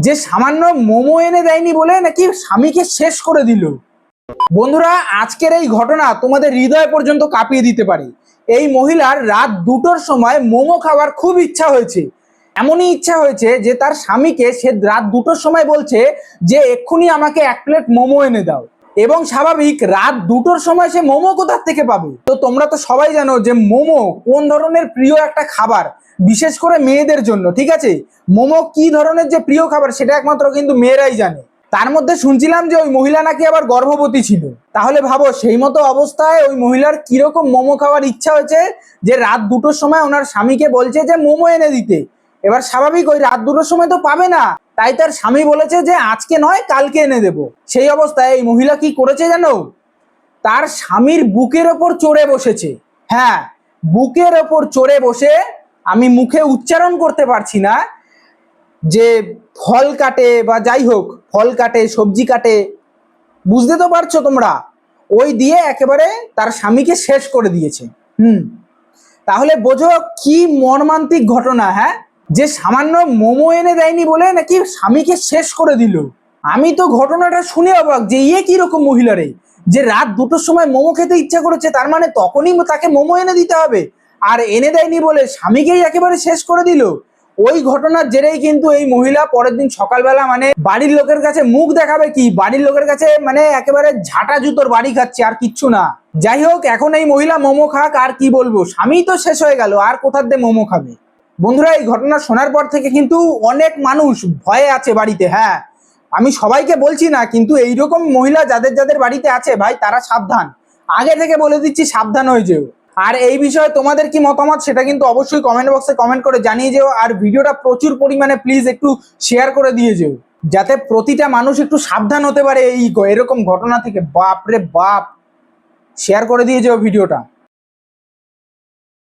যে সামান্য মোমো এনে দেয়নি বলে নাকি স্বামীকে শেষ করে দিল। বন্ধুরা, আজকের এই ঘটনা তোমাদের হৃদয় পর্যন্ত কাঁপিয়ে দিতে পারে। এই মহিলার রাত 2টোর সময় মোমো খাওয়ার খুব ইচ্ছা হয়েছে। এমনই ইচ্ছা হয়েছে যে তার স্বামীকে সে রাত 2টোর সময় বলছে যে এক্ষুনি আমাকে 1 প্লেট মোমো এনে দাও। এবং স্বাভাবিক, রাত 2টোর সময় সে মোমো কোথা থেকে পাবে? তো তোমরা তো সবাই জানো যে মোমো কোন ধরনের প্রিয় একটা খাবার, বিশেষ করে মেয়েদের জন্য। ঠিক আছে, মোমো কি ধরনের যে প্রিয় খাবার সেটা একমাত্র কিন্তু মেয়েরাই জানে। তার মধ্যে শুনছিলাম যে ওই মহিলা নাকি আবার গর্ভবতী ছিল। তাহলে ভাবো সেই মতো অবস্থায় ওই মহিলার কিরকম মোমো খাওয়ার ইচ্ছা হয়েছে যে রাত 2টোর সময় ওনার স্বামীকে বলছে যে মোমো এনে দিতে। এবার স্বাভাবিক ওই রাত 2টোর সময় তো পাবে না, তাই তার স্বামী বলেছে যে আজকে নয় কালকে এনে দেব। সেই অবস্থায় এই মহিলা কি করেছে জানো? তার স্বামীর বুকের ওপর চড়ে বসেছে। হ্যাঁ, বুকের ওপর চড়ে বসে, আমি মুখে উচ্চারণ করতে পারছি না, যে ফল কাটে বা যাই হোক, ফল কাটে, সবজি কাটে, বুঝতে তো পারছো তোমরা, ওই দিয়ে একেবারে তার স্বামীকে শেষ করে দিয়েছে। তাহলে বোঝো কি মর্মান্তিক ঘটনা। হ্যাঁ, যে সামান্য মোমো এনে দেয়নি বলে নাকি স্বামীকে শেষ করে দিল। আমি তো ঘটনাটা শুনে অবাক যে কিরকম মহিলারে, যে রাত 2টোর সময় মোমো খেতে ইচ্ছা করেছে, তার মানে তখনই তাকে মোমো এনে দিতে হবে, আর এনে দেয়নি বলে স্বামীকেই একেবারে শেষ করে দিল। ওই ঘটনার জেরেই কিন্তু এই মহিলা পরের দিন সকালবেলা মানে বাড়ির লোকের কাছে মুখ দেখাবে কি, বাড়ির লোকের কাছে মানে একেবারে ঝাঁটা জুতোর বাড়ি খাচ্ছে, আর কিচ্ছু না। যাই হোক, এখন এই মহিলা মোমো খাক, আর কি বলবো, স্বামী তো শেষ হয়ে গেল, আর কোথার দিয়ে মোমো খাবে। বন্ধুরা, এই ঘটনা শোনার পর থেকে কিন্তু অনেক মানুষ ভয়ে আছে বাড়িতে। হ্যাঁ, আমি সবাইকে বলছি না, কিন্তু এইরকম মহিলা যাদের যাদের বাড়িতে আছে ভাই, তারা সাবধান। আগে থেকে বলে দিচ্ছি, সাবধান হয়ে যেও। আর এই বিষয়ে তোমাদের কি মতামত সেটা কিন্তু অবশ্যই কমেন্ট বক্সে কমেন্ট করে জানিয়ে যেও। আর ভিডিওটা প্রচুর পরিমাণে প্লিজ একটু শেয়ার করে দিয়ে যেও, যাতে প্রতিটা মানুষ একটু সাবধান হতে পারে এই এরকম ঘটনা থেকে। বাপ রে বাপ, শেয়ার করে দিয়ে যেও ভিডিওটা।